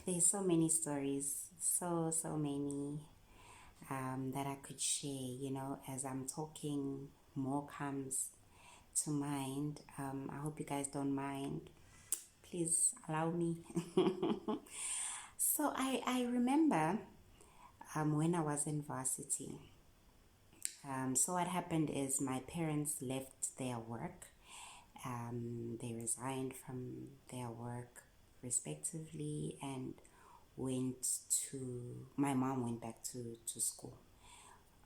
there's so many stories, so many that I could share. As I'm talking, more comes to mind. I hope you guys don't mind. Please allow me. So I remember when I was in varsity. So what happened is my parents left their work. They resigned from their work respectively and went my mom went back to school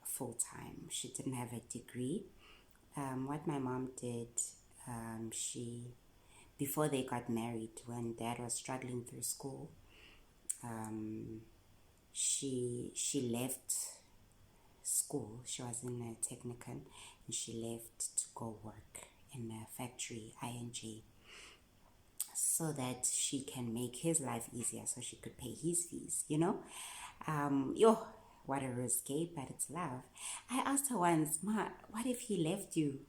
full time. She didn't have a degree. What my mom did, she, before they got married, when dad was struggling through school, she left school. She was in a technicum and she left to go work in a factory, ING, so that she can make his life easier, so she could pay his fees. Yo, what a risque, but it's love. I asked her once, Ma, what if he left you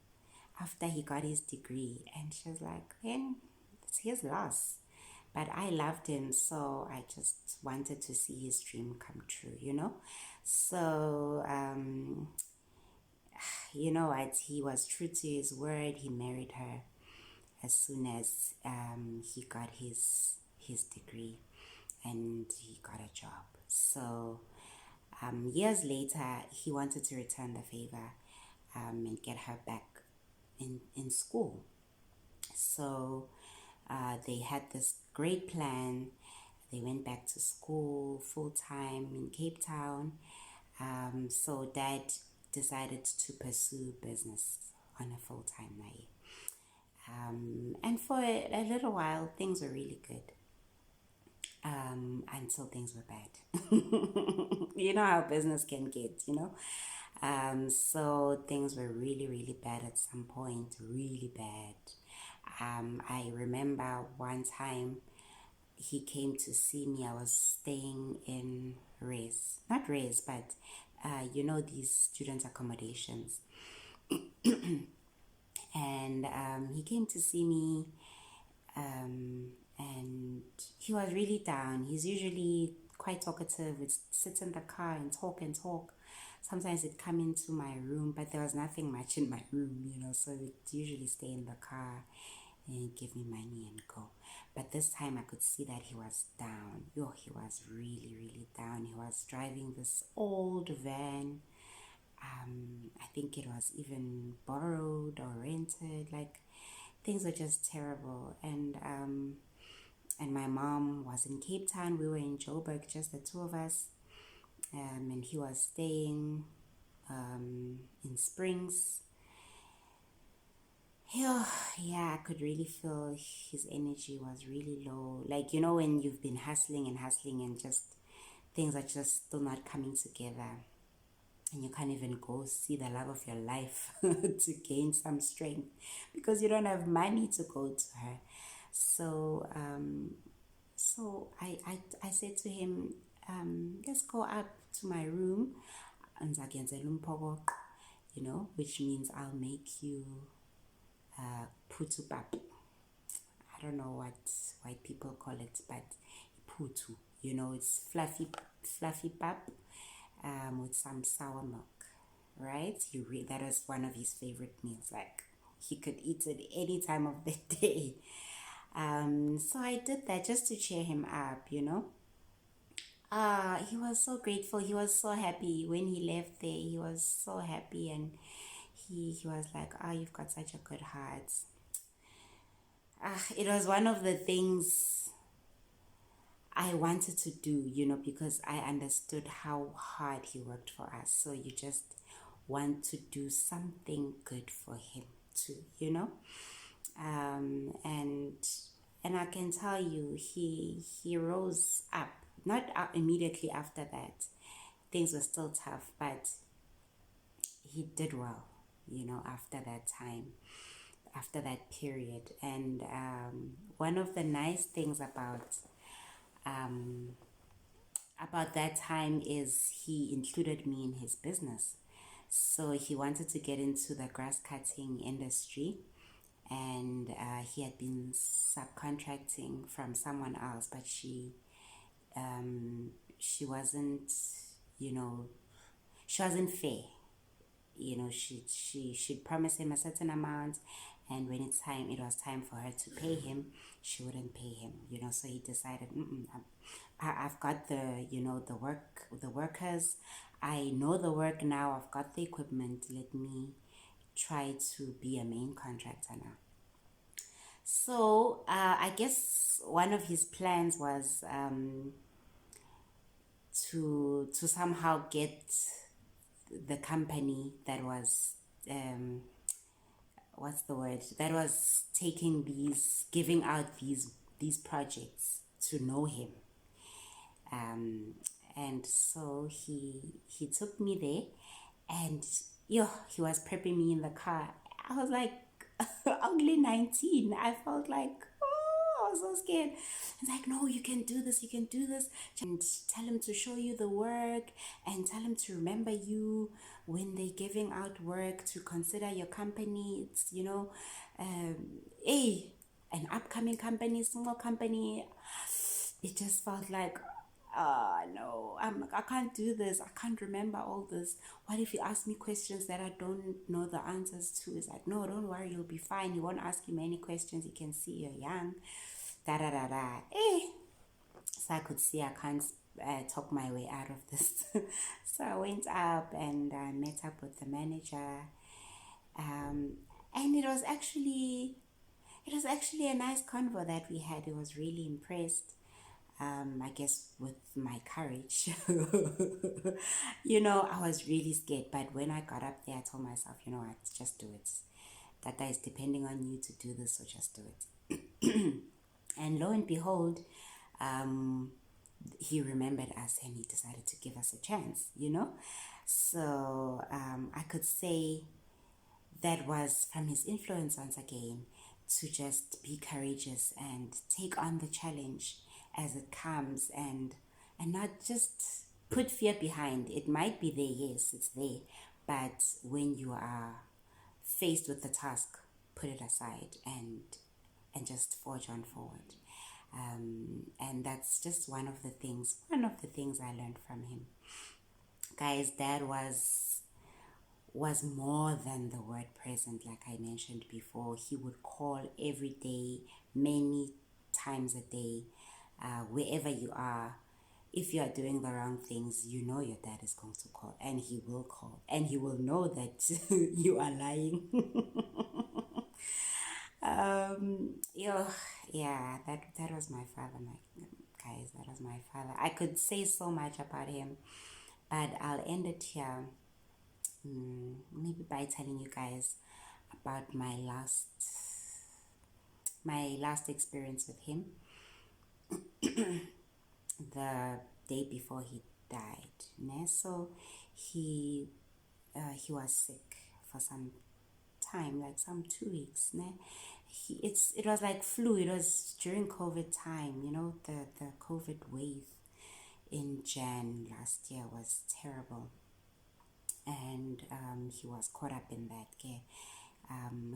after he got his degree? And she was like, then it's his loss. But I loved him, so I just wanted to see his dream come true. So, what? He was true to his word. He married her as soon as he got his degree and he got a job. So years later, he wanted to return the favor and get her back in school. So they had this great plan. They went back to school full time in Cape Town. So dad decided to pursue business on a full time way. And for a little while, things were really good until things were bad. You know how business can get. So things were really, really bad at some point, really bad. I remember one time he came to see me. I was staying in not Res, but these student accommodations. And he came to see me, and he was really down. He's usually quite talkative. Would sit in the car and talk and talk. Sometimes he'd come into my room, but there was nothing much in my room, so he'd usually stay in the car and give me money and go. But this time I could see that he was down. He was really, really down. He was driving this old van. I think it was even borrowed or rented. Like, things were just terrible. And my mom was in Cape Town. We were in Joburg, just the two of us. And he was staying in Springs. Yeah, I could really feel his energy was really low. Like, when you've been hustling and just things are just still not coming together. And you can't even go see the love of your life to gain some strength because you don't have money to go to her. So I said to him, let's go up to my room, which means I'll make you putu pap. I don't know what white people call it, but putu, it's fluffy pap with some sour milk, right? That was one of his favorite meals. Like, he could eat it any time of the day. So I did that just to cheer him up. He was so grateful. He was so happy when he left there. He was so happy, and he was like, you've got such a good heart. It was one of the things I wanted to do, because I understood how hard he worked for us. So you just want to do something good for him too. And I can tell you, he rose up. Not immediately after that. Things were still tough, but he did well, after that time, after that period. And one of the nice things about that time is he included me in his business. So he wanted to get into the grass cutting industry, and he had been subcontracting from someone else, but she wasn't, you know, she wasn't fair. You know, she'd promise him a certain amount, and when it was time for her to pay him, she wouldn't pay him. You know, so he decided, I've got the workers. I know the work now. I've got the equipment. Let me try to be a main contractor now. So I guess one of his plans was to somehow get the company that was what's the word, that was taking giving out these projects to know him. And so he took me there, and he was prepping me in the car. I was like only 19. I felt like, oh, I was so scared. He's like, no, you can do this, you can do this. And tell him to show you the work, and tell him to remember you when they're giving out work, to consider your company. It's, an upcoming company, small company. It just felt like, no, I can't do this. I can't remember all this. What if you ask me questions that I don't know the answers to? It's like, no, don't worry, you'll be fine. He won't ask you many questions. He can see you're young. Da da da da. So I could see I can't talk my way out of this. So I went up and I met up with the manager. And it was actually a nice convo that we had. He was really impressed. I guess with my courage. I was really scared, but when I got up there, I told myself, you know what, just do it. That guy is depending on you to do this, so just do it. And lo and behold, he remembered us and he decided to give us a chance. So I could say that was from his influence once again, to just be courageous and take on the challenge as it comes, and not just put fear behind. It might be there, yes, it's there, but when you are faced with the task, put it aside and just forge on forward. And that's just one of the things I learned from him. Guys, Dad was more than the word present. Like I mentioned before, he would call every day, many times a day, wherever you are. If you are doing the wrong things, you know your dad is going to call, and he will call, and he will know that you are lying. Yeah, that was my father, my guys. That was my father. I could say so much about him, but I'll end it here. Maybe by telling you guys about my last experience with him, the day before he died. So he was sick for some time, like some 2 weeks. It was like flu. It was during COVID time. The COVID wave in Jan last year was terrible, and he was caught up in that. Okay.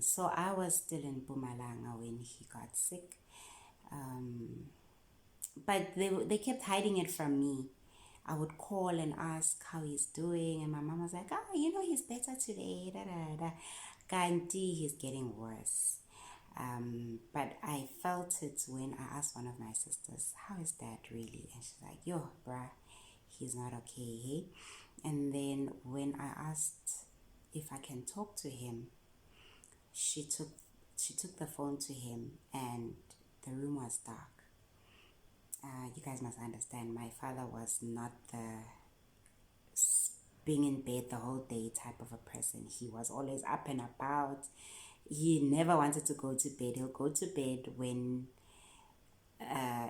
So I was still in Mpumalanga when he got sick, but they kept hiding it from me. I would call and ask how he's doing, and my mom was like, he's better today, da da da. Kanti, he's getting worse. But I felt it when I asked one of my sisters, how is Dad really? And she's like, yo, bruh, he's not okay, hey? And then when I asked if I can talk to him, she took the phone to him, and the room was dark. You guys must understand, my father was not the being in bed the whole day type of a person. He was always up and about. He never wanted to go to bed. He'll go to bed when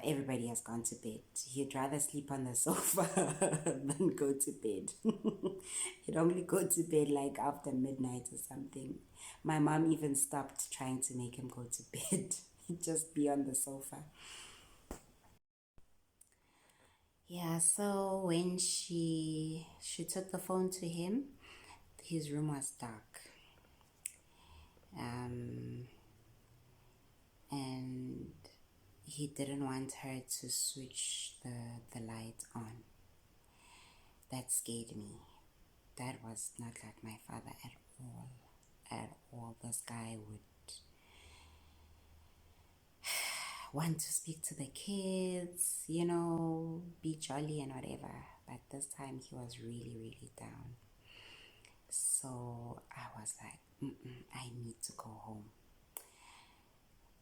everybody has gone to bed. He'd rather sleep on the sofa than go to bed. He'd only go to bed like after midnight or something. My mom even stopped trying to make him go to bed. He'd just be on the sofa. Yeah, so when she took the phone to him, his room was dark. and he didn't want her to switch the light on. That scared me. That was not like my father at all. At all. This guy would want to speak to the kids, be jolly and whatever. But this time he was really, really down. So I was like, I need to go home.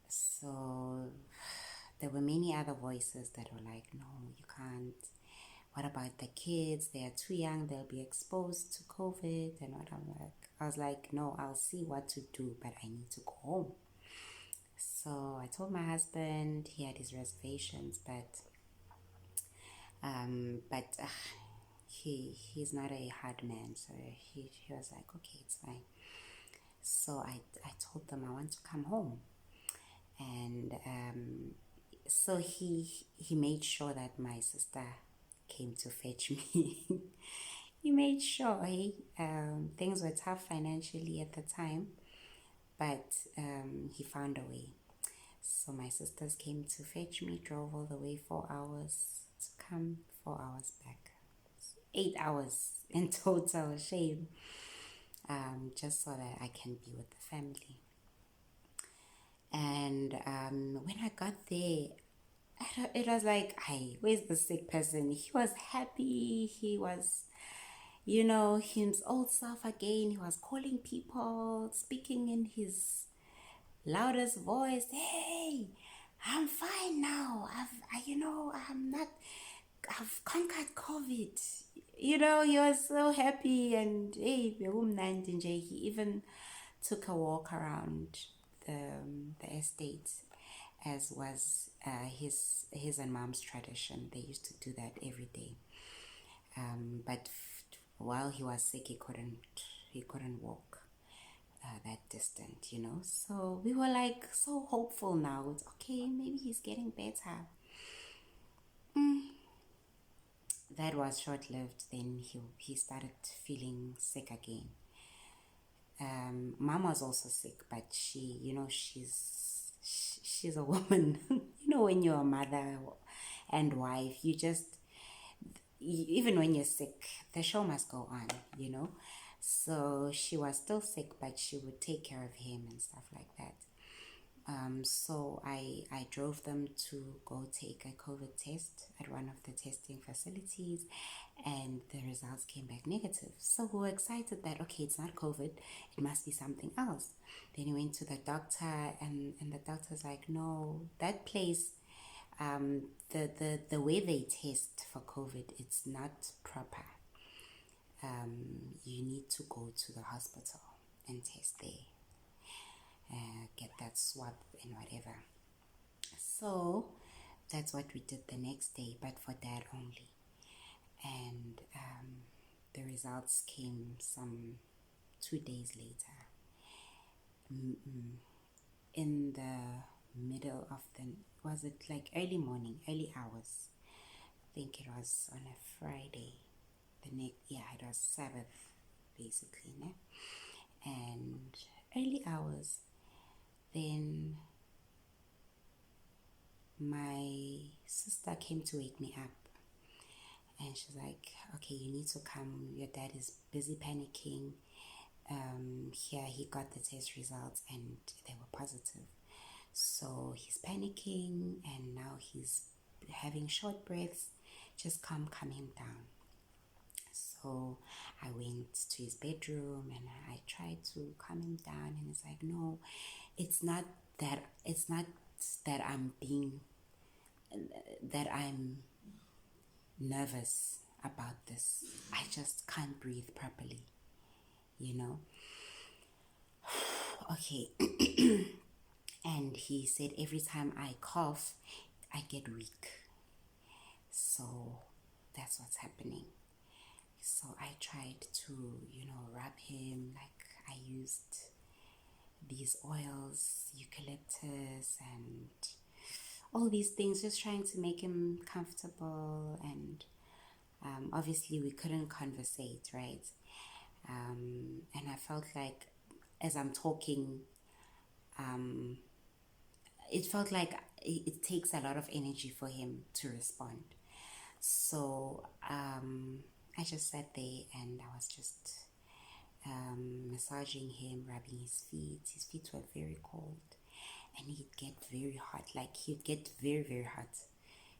So there were many other voices that were like, no, you can't. What about the kids? They are too young. They'll be exposed to COVID and what. I was like, no, I'll see what to do, but I need to go home. So I told my husband. He had his reservations, but he's not a hard man, so he was like, okay, it's fine. So I told them I want to come home, and so he made sure that my sister came to fetch me. He made sure. Things were tough financially at the time, but he found a way. So my sisters came to fetch me, drove all the way 4 hours to come, 4 hours back. 8 hours in total, shame. Just so that I can be with the family. And when I got there, it was like, hey, where's the sick person? He was happy. He was, his old self again. He was calling people, speaking in his loudest voice. Hey, I'm fine now. I've conquered COVID. He was so happy, and hey, he even took a walk around the estate, as was his and mom's tradition. They used to do that every day. But while he was sick, he couldn't walk that distant, So we were like so hopeful now. It's okay, maybe he's getting better. That was short-lived. Then he started feeling sick again. Mom was also sick, but she's a woman. When you're a mother and wife, even when you're sick, the show must go on, So she was still sick, but she would take care of him and stuff like that. So I drove them to go take a COVID test at one of the testing facilities, and the results came back negative. So we were excited that, okay, it's not COVID, it must be something else. Then we went to the doctor, and the doctor's like, no, that place, the way they test for COVID, it's not proper. You need to go to the hospital and test there. Get that swab and whatever. So that's what we did the next day, but for Dad only. And the results came some 2 days later. In the middle of was it like early morning, early hours? I think it was on a Friday. It was Sabbath, basically, né? And early hours. Then my sister came to wake me up, and she's like, okay, you need to come. Your dad is busy panicking. Here he got the test results and they were positive. So he's panicking and now he's having short breaths. Just calm him down. So I went to his bedroom and I tried to calm him down, and it's like, no, it's not that I'm nervous about this. I just can't breathe properly, Okay. And he said every time I cough, I get weak. So that's what's happening. So I tried to, rub him. Like I used these oils, eucalyptus and all these things, just trying to make him comfortable. And obviously we couldn't conversate, right? And I felt like as I'm talking, it felt like it takes a lot of energy for him to respond. So I just sat there and I was just massaging him, rubbing his feet. His feet were very cold and he'd get very hot. Like he'd get very, very hot.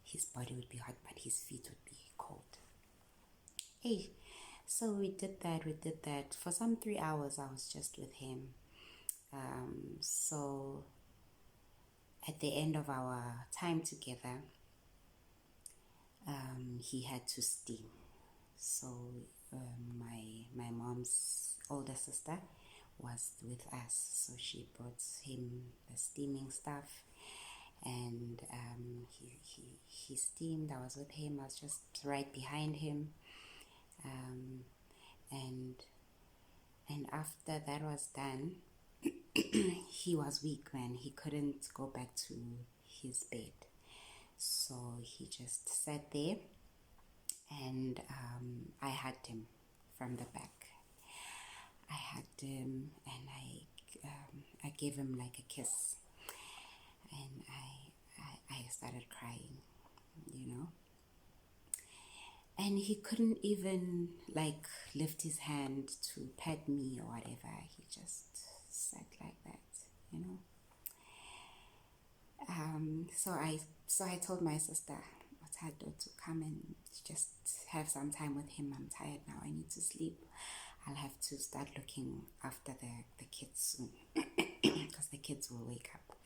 His body would be hot, but his feet would be cold. Hey, so we did that. For some 3 hours, I was just with him. So at the end of our time together, he had to steam. So my mom's older sister was with us, so she brought him the steaming stuff, and he steamed. I was with him. I was just right behind him, and after that was done, he was weak, man. He couldn't go back to his bed, so he just sat there, and I hugged him from the back. I hugged him and I gave him like a kiss, and I started crying, you know. And he couldn't even like lift his hand to pet me or whatever. He just sat like that, you know. So I told my sister Otado to come and just have some time with him. I'm tired now. I need to sleep. I'll have to start looking after the kids soon because the kids will wake up.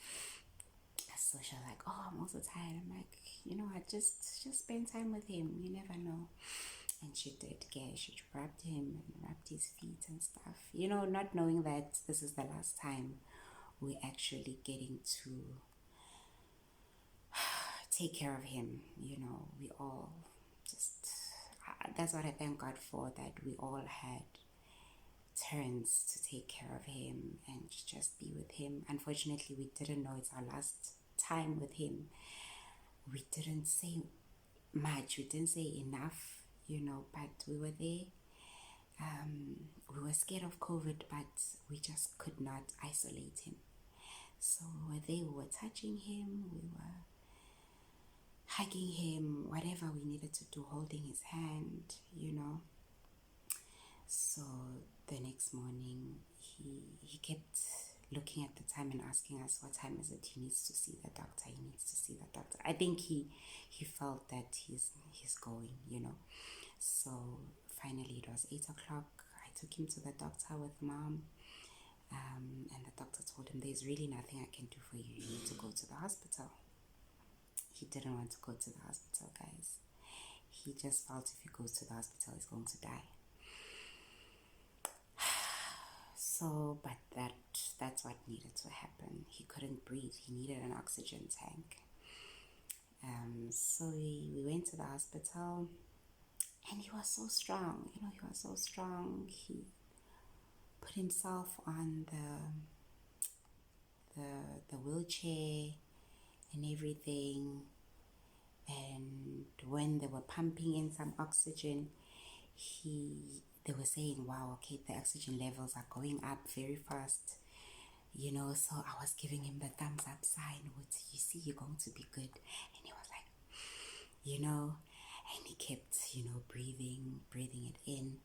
So she was like, "Oh, I'm also tired." I'm like, I just spend time with him. You never know. And she did. Yeah, she rubbed him and rubbed his feet and stuff. Not knowing that this is the last time we're actually getting to take care of him. We all just, that's what I thank God for, that we all had turns to take care of him and just be with him. Unfortunately, we didn't know it's our last time with him. We didn't say much, we didn't say enough, but we were there. We were scared of COVID, but we just could not isolate him. So we were there, we were touching him, we were hugging him, whatever we needed to do, holding his hand, So the next morning, he kept looking at the time and asking us, what time is it? He needs to see the doctor. I think he felt that he's going, So finally it was 8 o'clock. I took him to the doctor with Mom. And the doctor told him, there's really nothing I can do for you. You need to go to the hospital. He didn't want to go to the hospital, guys. He just felt if he goes to the hospital, he's going to die. So, but that's what needed to happen. He couldn't breathe. He needed an oxygen tank. So we went to the hospital, and he was so strong. He was so strong. He put himself on the wheelchair and everything. And when they were pumping in some oxygen, they were saying, wow, okay, the oxygen levels are going up very fast, so I was giving him the thumbs up sign, you see, you're going to be good. And he was like, and he kept, breathing it in.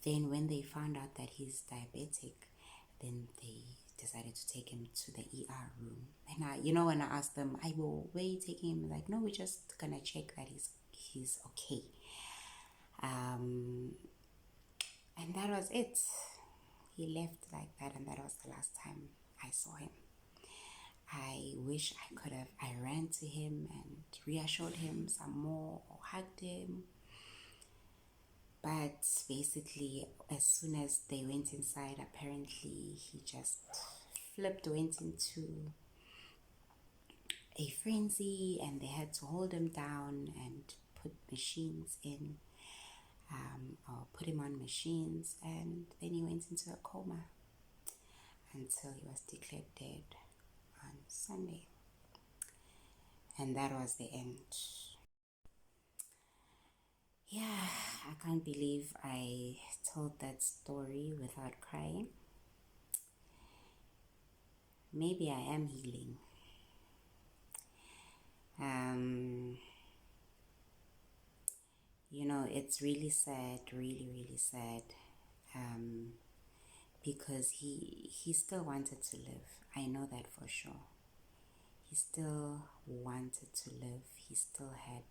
Then when they found out that he's diabetic, then they decided to take him to the ER room. And when I asked them, where are you taking him? Like, no, we're just gonna check that he's okay. And that was it. He left like that, and that was the last time I saw him. I wish I could have. I ran to him and reassured him some more, or hugged him. But basically, as soon as they went inside, apparently he just went into a frenzy, and they had to hold him down and put machines in, or put him on machines, and then he went into a coma until he was declared dead on Sunday. And that was the end. Yeah, I can't believe I told that story without crying. Maybe I am healing. Um, you know, it's really sad, really, really sad, because he still wanted to live. I know that for sure. He still wanted to live. He still had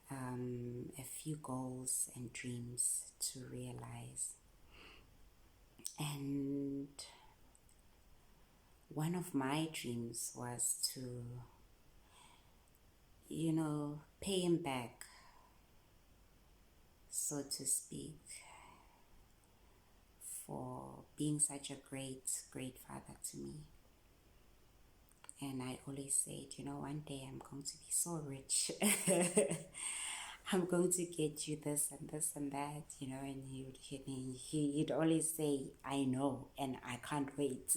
a few goals and dreams to realize. And one of my dreams was to, you know, pay him back, so to speak, for being such a great, great father to me. And I always said, you know, one day I'm going to be so rich. I'm going to get you this and this and that, you know, and he'd always say, I know, and I can't wait.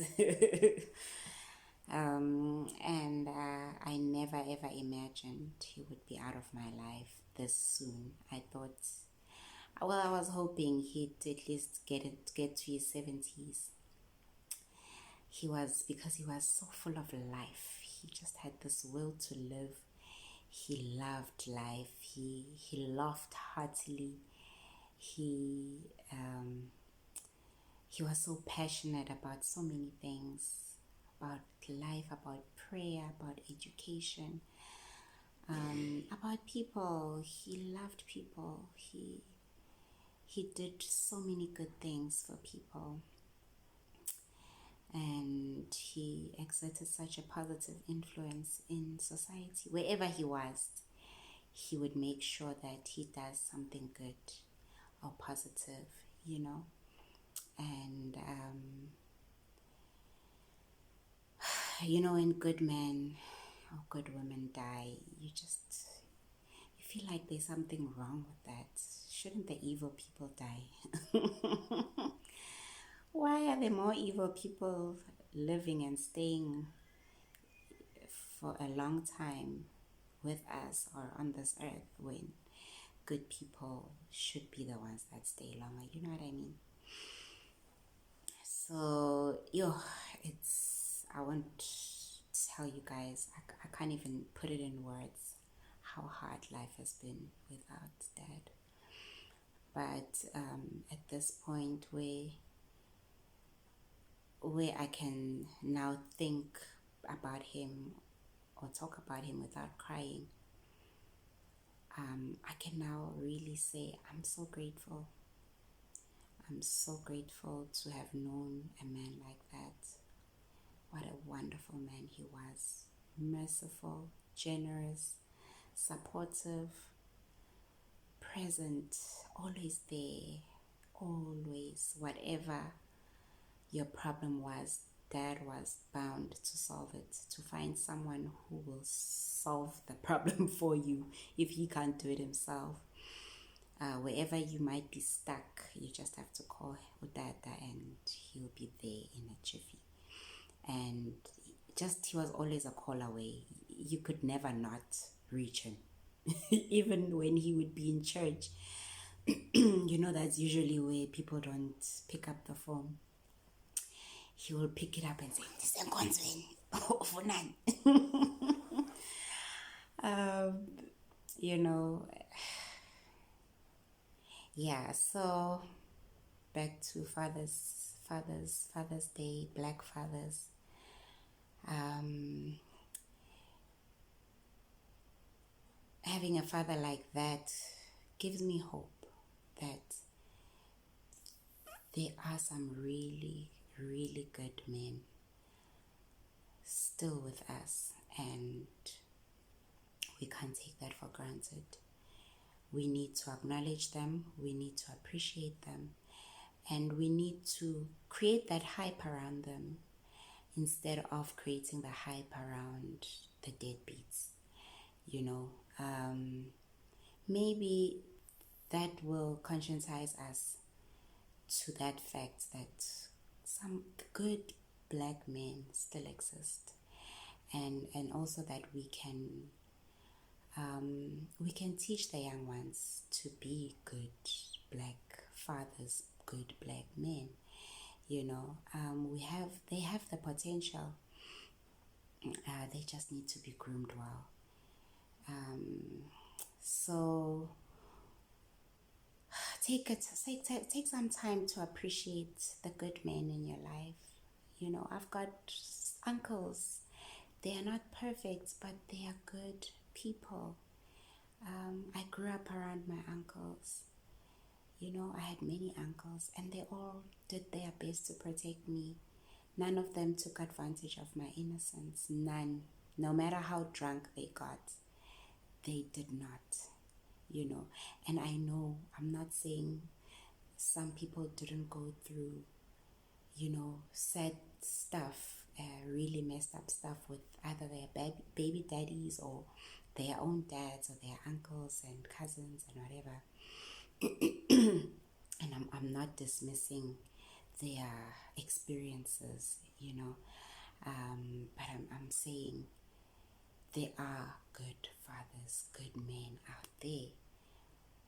And I never ever imagined he would be out of my life this soon. I thought, well, I was hoping he'd at least get to his 70s. Because he was so full of life. He just had this will to live. He loved life. He laughed heartily. He was so passionate about so many things, about life, about prayer, about education, about people. He loved people. He did so many good things for people. And he exerted such a positive influence in society. Wherever he was, he would make sure that he does something good or positive, you know. And you know, when good men or good women die, you feel like there's something wrong with that. Shouldn't the evil people die? Why are there more evil people living and staying for a long time with us or on this earth when good people should be the ones that stay longer? You know what I mean? So, I won't tell you guys, I can't even put it in words how hard life has been without Dad. But at this point where I can now think about him or talk about him without crying, I can now really say I'm so grateful. I'm so grateful to have known a man like that. What a wonderful man he was. Merciful, generous, supportive, present, always there, always. Whatever your problem was, Dad was bound to solve it, to find someone who will solve the problem for you if he can't do it himself. Wherever you might be stuck, you just have to call Udada and he'll be there in a jiffy. And he was always a call away. You could never not reach him. Even when he would be in church, you know, that's usually where people don't pick up the phone. He will pick it up and say, you know, yeah. So back to Father's Day, Black Fathers. Having a father like that gives me hope that there are some really, really good men still with us, and we can't take that for granted. We need to acknowledge them, we need to appreciate them, and we need to create that hype around them instead of creating the hype around the deadbeats. You know, maybe that will conscientize us to that fact that some good black men still exist, and also that we can teach the young ones to be good black fathers, good black men. You know, they have the potential. They just need to be groomed well. So take some time to appreciate the good men in your life. You know, I've got uncles. They are not perfect, but they are good people. I grew up around my uncles. You know, I had many uncles, and they all did their best to protect me. None of them took advantage of my innocence. None. No matter how drunk they got, they did not. You know, and I know I'm not saying some people didn't go through, you know, sad stuff, really messed up stuff with either their baby daddies or their own dads or their uncles and cousins and whatever. And I'm not dismissing their experiences, you know, but I'm saying there are good fathers, good men out there,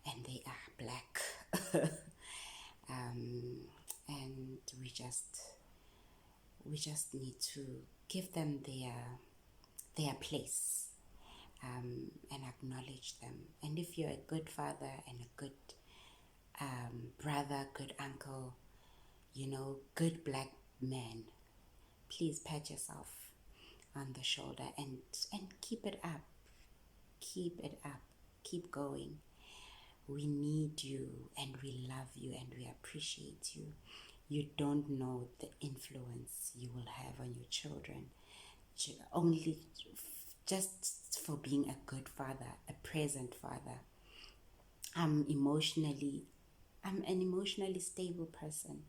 and they are black. And we just need to give them their place, and acknowledge them. And if you're a good father and a good brother, good uncle, you know, good black man, please pat yourself on the shoulder and keep it up. Keep it up. Keep going. We need you and we love you and we appreciate you. You don't know the influence you will have on your children. Only just for being a good father, a present father. I'm an emotionally stable person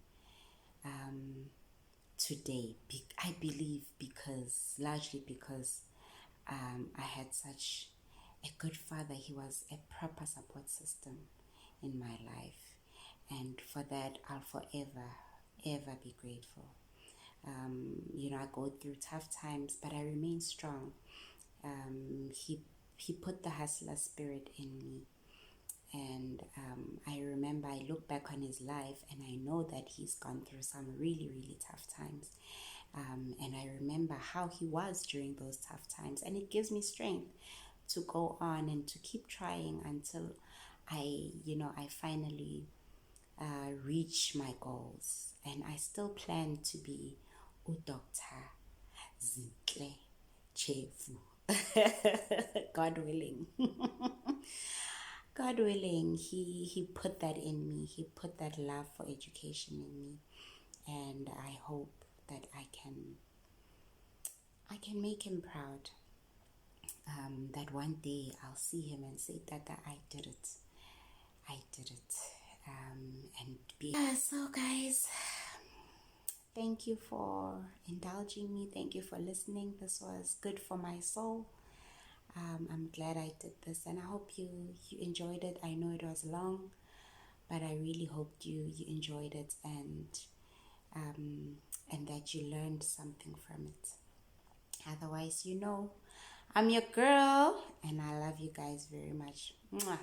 today. I believe largely because I had such a good father. He was a proper support system in my life. And for that, I'll forever, ever be grateful. You know, I go through tough times, but I remain strong. He put the hustler spirit in me. And I remember I look back on his life and I know that he's gone through some really, really tough times. And I remember how he was during those tough times. And it gives me strength to go on and to keep trying until I finally reach my goals. And I still plan to be Dr. Zintle Chefu. God willing. God willing, he put that in me. He put that love for education in me. And I hope that I can make him proud. That one day I'll see him and say, Tata, I did it. I did it. And be... So guys, thank you for indulging me. Thank you for listening. This was good for my soul. I'm glad I did this, and I hope you enjoyed it. I know it was long, but I really hoped you enjoyed it, and that you learned something from it. Otherwise, you know, I'm your girl, and I love you guys very much. Mwah.